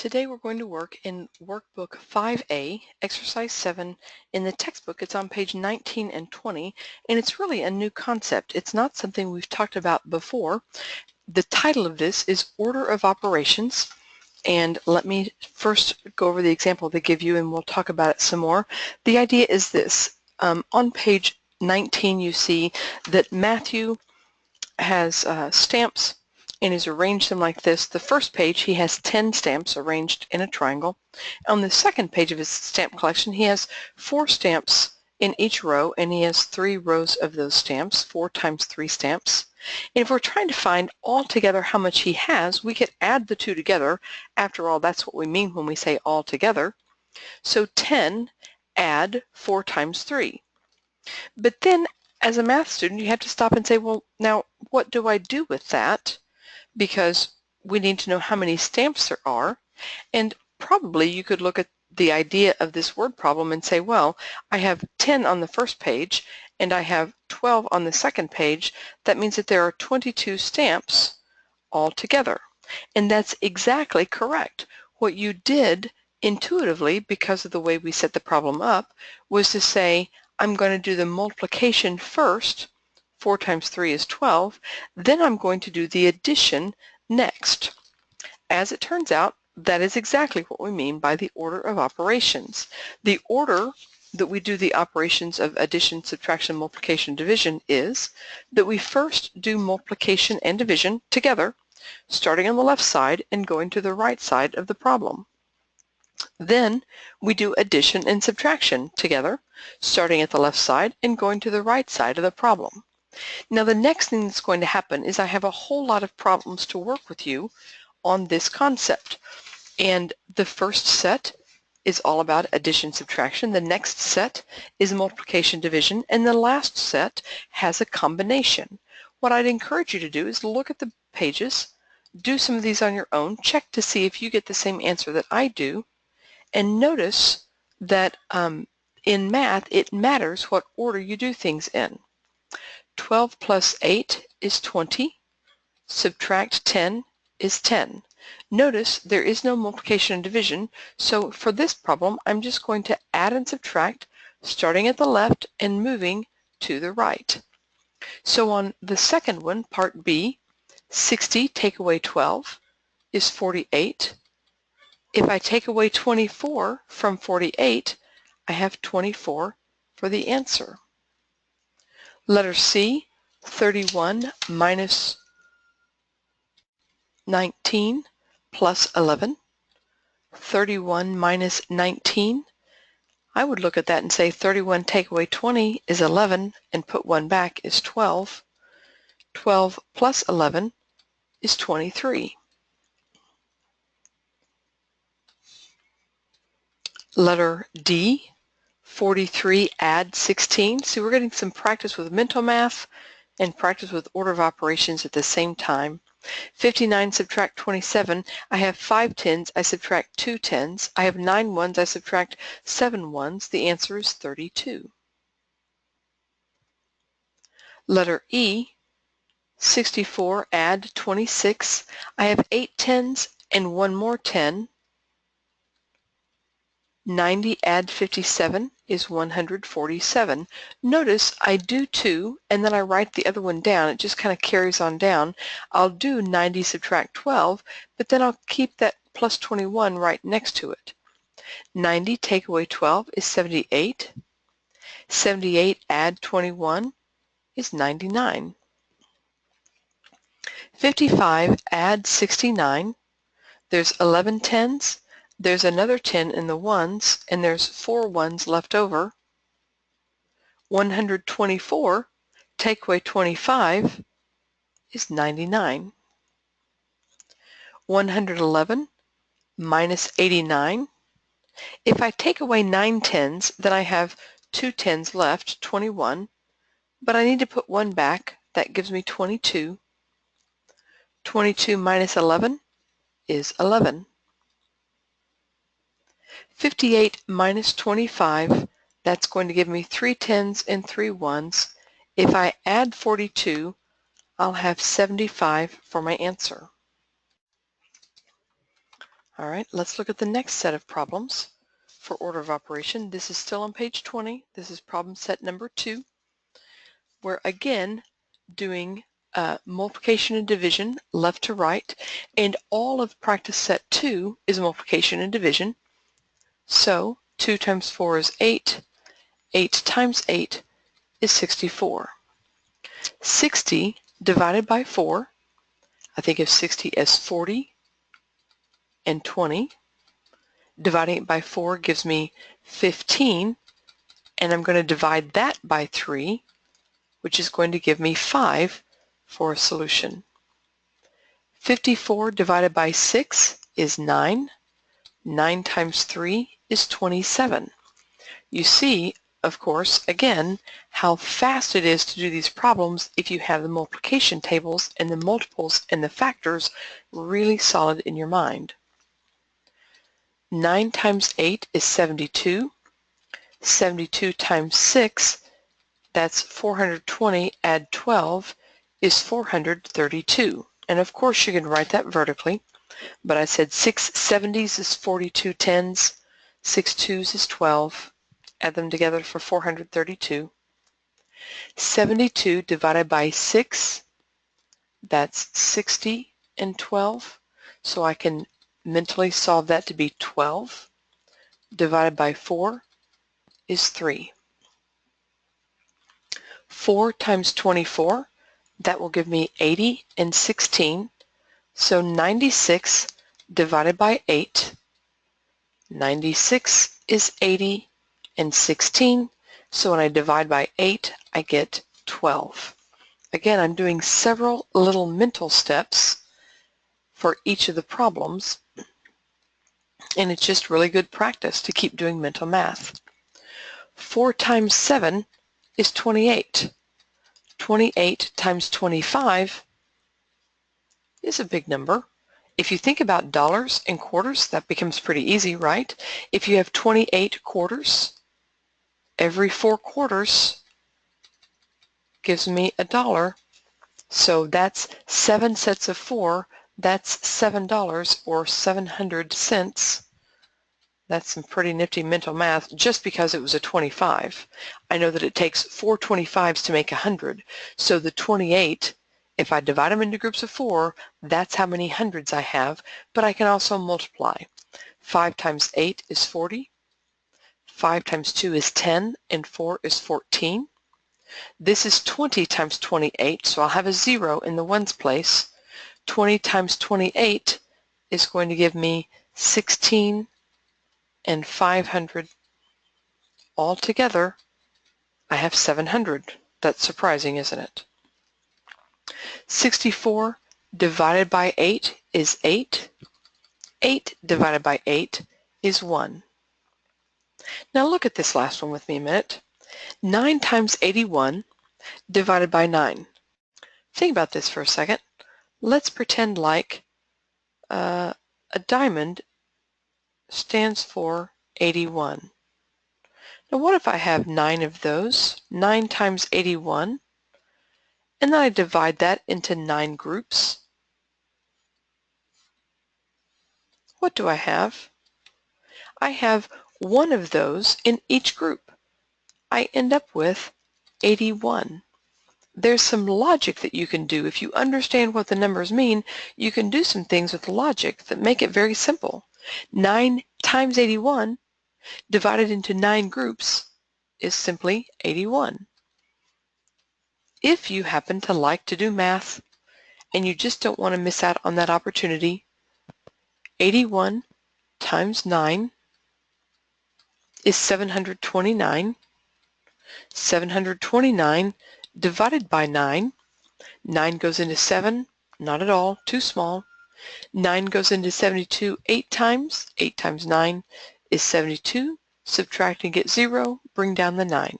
Today we're going to work in Workbook 5A, Exercise 7. In the textbook, it's on page 19 and 20, and it's really a new concept. It's not something we've talked about before. The title of this is Order of Operations, and let me first go over the example they give you, and we'll talk about it some more. The idea is this. On page 19, you see that Matthew has stamps and has arranged them like this. The first page, he has 10 stamps arranged in a triangle. On the second page of his stamp collection, he has 4 stamps in each row, and he has 3 rows of those stamps, 4 times 3 stamps. And if we're trying to find altogether how much he has, we could add the two together. After all, that's what we mean when we say all together. So 10 add 4 times 3. But then as a math student, you have to stop and say, well, now what do I do with that? Because we need to know how many stamps there are. And probably you could look at the idea of this word problem and say, well, I have 10 on the first page and I have 12 on the second page. That means that there are 22 stamps altogether. And that's exactly correct. What you did intuitively, because of the way we set the problem up, was to say, I'm going to do the multiplication first. 4 times 3 is 12. Then I'm going to do the addition next. As it turns out, that is exactly what we mean by the order of operations. The order that we do the operations of addition, subtraction, multiplication, division is that we first do multiplication and division together, starting on the left side and going to the right side of the problem. Then we do addition and subtraction together, starting at the left side and going to the right side of the problem. Now the next thing that's going to happen is I have a whole lot of problems to work with you on this concept. And the first set is all about addition, subtraction. The next set is multiplication, division. And the last set has a combination. What I'd encourage you to do is look at the pages, do some of these on your own, check to see if you get the same answer that I do, and notice that in math, it matters what order you do things in. 12 plus 8 is 20. Subtract 10 is 10. Notice there is no multiplication and division, so for this problem, I'm just going to add and subtract, starting at the left and moving to the right. So on the second one, part B, 60 take away 12 is 48. If I take away 24 from 48, I have 24 for the answer. Letter C, 31 minus 19 plus 11. 31 minus 19. I would look at that and say 31 take away 20 is 11 and put 1 back is 12. 12 plus 11 is 23. Letter D, 43 add 16. So we're getting some practice with mental math and practice with order of operations at the same time. 59 subtract 27. I have 5 tens, I subtract 2 tens. I have 9 ones, I subtract 7 ones. The answer is 32. Letter E, 64 add 26. I have 8 tens and 1 more 10. 90 add 57 is 147. Notice I do 2 and then I write the other one down. It just kind of carries on down. I'll do 90 subtract 12, but then I'll keep that plus 21 right next to it. 90 take away 12 is 78. 78 add 21 is 99. 55 add 69. There's 11 tens. There's another 10 in the ones, and there's 4 ones left over. 124 take away 25 is 99. 111 minus 89. If I take away 9 tens, then I have 2 tens left, 21, but I need to put 1 back. That gives me 22. 22 minus 11 is 11. 58 minus 25, that's going to give me 3 tens and 3 ones. If I add 42, I'll have 75 for my answer. All right, let's look at the next set of problems for order of operation. This is still on page 20. This is problem set number 2. We're again doing multiplication and division left to right, and all of practice set 2 is multiplication and division. So 2 times 4 is 8. 8 times 8 is 64. 60 divided by 4, I think of 60 as 40 and 20. Dividing it by 4 gives me 15, and I'm going to divide that by 3, which is going to give me 5 for a solution. 54 divided by 6 is 9. 9 times 3 is 27. You see, of course, again, how fast it is to do these problems if you have the multiplication tables and the multiples and the factors really solid in your mind. 9 times 8 is 72. 72 times 6, that's 420, add 12, is 432. And of course you can write that vertically, but I said 6 70s is 42 10s, 6 2s is 12. Add them together for 432. 72 divided by 6, that's 60 and 12. So I can mentally solve that to be 12. Divided by 4 is 3. 4 times 24, that will give me 80 and 16. So 96 divided by 8. 96 is 80 and 16. So when I divide by 8, I get 12. Again, I'm doing several little mental steps for each of the problems, and it's just really good practice to keep doing mental math. 4 times 7 is 28. 28 times 25 is a big number. If you think about dollars and quarters, that becomes pretty easy, right? If you have 28 quarters, every 4 quarters gives me $1. So that's 7 sets of 4. That's $7 or 700 cents. That's some pretty nifty mental math just because it was a 25. I know that it takes 4 25s to make 100. So the 28, if I divide them into groups of 4, that's how many hundreds I have, but I can also multiply. 5 times 8 is 40. 5 times 2 is 10, and 4 is 14. This is 20 times 28, so I'll have a 0 in the ones place. 20 times 28 is going to give me 16 and 500. Altogether, I have 700. That's surprising, isn't it? 64 divided by 8 is 8. 8 divided by 8 is 1. Now look at this last one with me a minute. 9 times 81 divided by 9. Think about this for a second. Let's pretend like a diamond stands for 81. Now what if I have 9 of those? 9 times 81, and then I divide that into 9 groups. What do I have? I have 1 of those in each group. I end up with 81. There's some logic that you can do. If you understand what the numbers mean, you can do some things with logic that make it very simple. 9 times 81 divided into 9 groups is simply 81. If you happen to like to do math and you just don't want to miss out on that opportunity, 81 times 9 is 729. 729 divided by 9. 9 goes into 7, not at all, too small. 9 goes into 72 8 times. 8 times 9 is 72. Subtract and get 0, bring down the 9.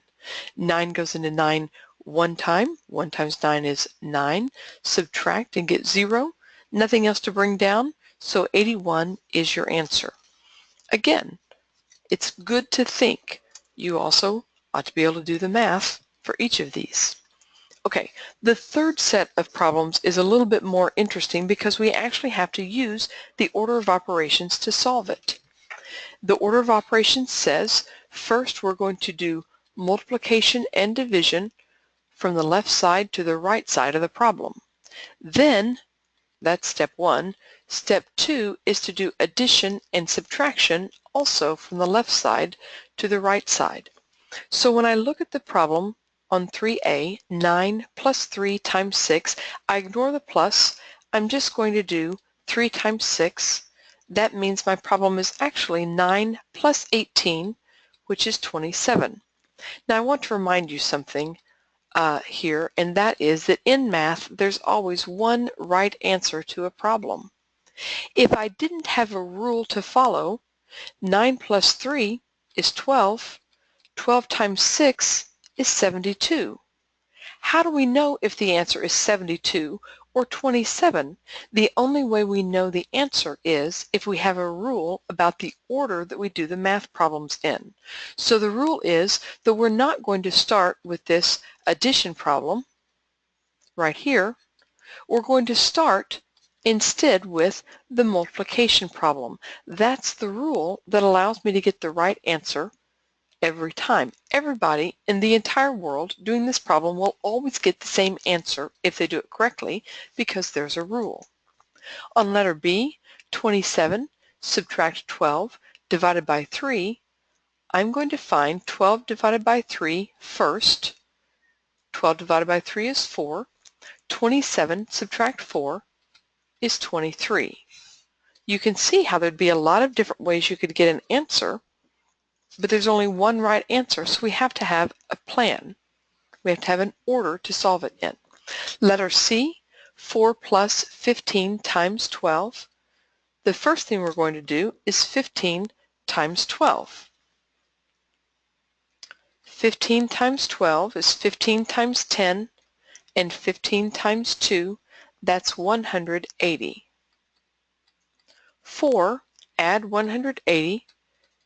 9 goes into 9 1 time. 1 times 9 is 9. Subtract and get 0. Nothing else to bring down, so 81 is your answer. Again, it's good to think. You also ought to be able to do the math for each of these. Okay, the third set of problems is a little bit more interesting because we actually have to use the order of operations to solve it. The order of operations says, first we're going to do multiplication and division from the left side to the right side of the problem. Then, that's step one. Step two is to do addition and subtraction also from the left side to the right side. So when I look at the problem on 3A, 9 plus 3 times 6, I ignore the plus. I'm just going to do 3 times 6. That means my problem is actually 9 plus 18, which is 27. Now I want to remind you something here, and that is that in math, there's always one right answer to a problem. If I didn't have a rule to follow, 9 plus 3 is 12. 12 times 6 is 72. How do we know if the answer is 72 or 27? The only way we know the answer is if we have a rule about the order that we do the math problems in. So the rule is that we're not going to start with this addition problem right here. We're going to start instead with the multiplication problem. That's the rule that allows me to get the right answer every time. Everybody in the entire world doing this problem will always get the same answer if they do it correctly because there's a rule. On letter B, 27, subtract 12 divided by 3, I'm going to find 12 divided by 3 first. 12 divided by 3 is 4. 27 subtract 4 is 23. You can see how there'd be a lot of different ways you could get an answer, but there's only one right answer, so we have to have a plan. We have to have an order to solve it in. Letter C, 4 plus 15 times 12. The first thing we're going to do is 15 times 12. 15 times 12 is 15 times 10, and 15 times 2, that's 180. 4, add 180,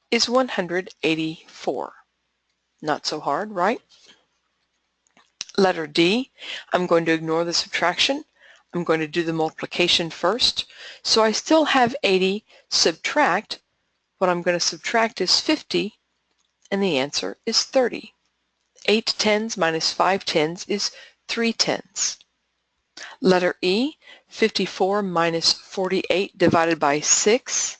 is 184. Not so hard, right? Letter D, I'm going to ignore the subtraction. I'm going to do the multiplication first. So I still have 80 subtract. What I'm going to subtract is 50, and the answer is 30. 8 tens minus 5 tens is 3 tens. Letter E, 54 minus 48 divided by 6.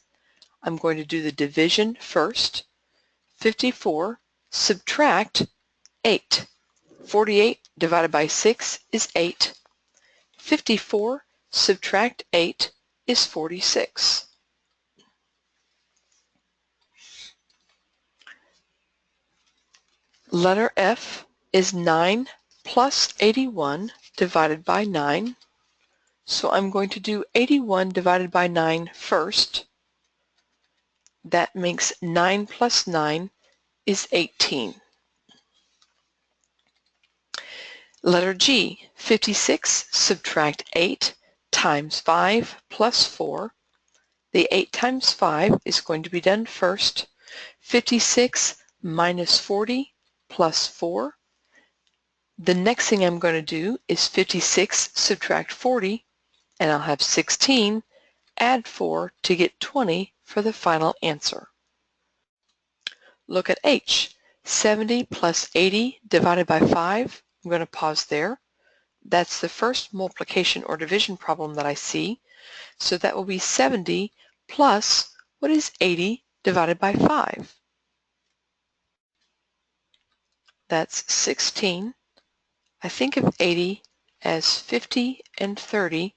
I'm going to do the division first. 54 subtract 8. 48 divided by 6 is 8. 54 subtract 8 is 46. Letter F is 9 plus 81 divided by 9. So I'm going to do 81 divided by 9 first. That makes 9 plus 9 is 18. Letter G, 56 subtract 8 times 5 plus 4. The 8 times 5 is going to be done first. 56 minus 40 plus 4. The next thing I'm going to do is 56 subtract 40, and I'll have 16, add 4 to get 20 for the final answer. Look at H, 70 plus 80 divided by 5. I'm going to pause there. That's the first multiplication or division problem that I see. So that will be 70 plus, what is 80 divided by 5? That's 16. I think of 80 as 50 and 30,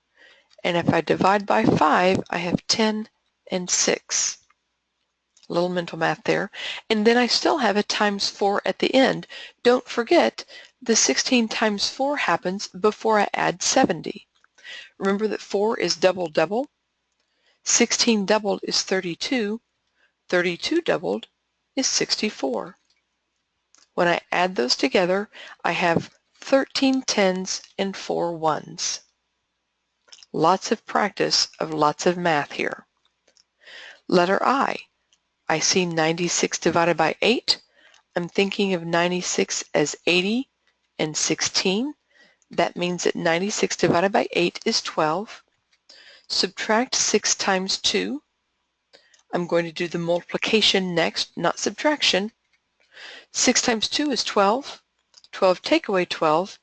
and if I divide by 5, I have 10 and 6. A little mental math there. And then I still have a times 4 at the end. Don't forget, the 16 times 4 happens before I add 70. Remember that 4 is double double. 16 doubled is 32. 32 doubled is 64. When I add those together, I have 13 tens and 4 ones. Lots of practice of lots of math here. Letter I. I see 96 divided by 8. I'm thinking of 96 as 80 and 16. That means that 96 divided by 8 is 12. Subtract 6 times 2. I'm going to do the multiplication next, not subtraction. 6 times 2 is 12. 12 take away 12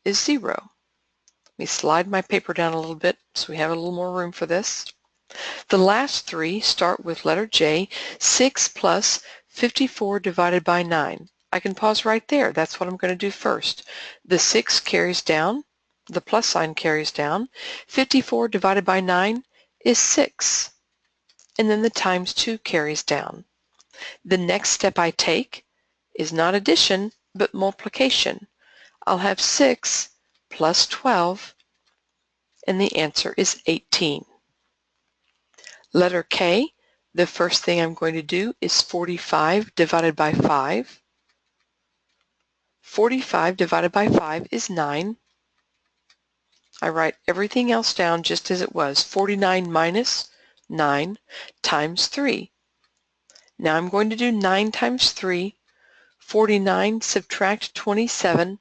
is 0. Let me slide my paper down a little bit so we have a little more room for this. The last three start with letter J, 6 plus 54 divided by 9. I can pause right there. That's what I'm going to do first. The 6 carries down, the plus sign carries down. 54 divided by 9 is 6. And then the times 2 carries down. The next step I take is not addition, but multiplication. I'll have 6 plus 12, and the answer is 18. Letter K, the first thing I'm going to do is 45 divided by 5. 45 divided by 5 is 9. I write everything else down just as it was. 49 minus 9 times 3. Now I'm going to do 9 times 3. 49 subtract 27.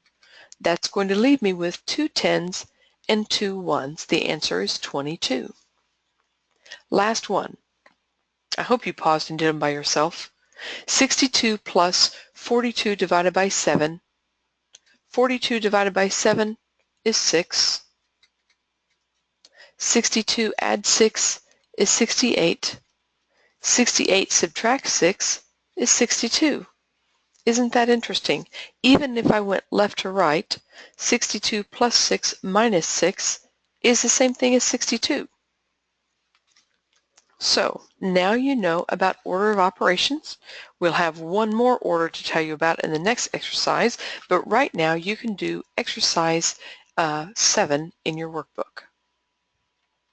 That's going to leave me with 2 10s and 2 1s. The answer is 22. Last one. I hope you paused and did them by yourself. 62 plus 42 divided by 7. 42 divided by 7 is 6. 62 add 6 is 68. 68 subtract 6 is 62. Isn't that interesting? Even if I went left to right, 62 plus 6 minus 6 is the same thing as 62. So now you know about order of operations. We'll have one more order to tell you about in the next exercise, but right now you can do exercise 7 in your workbook.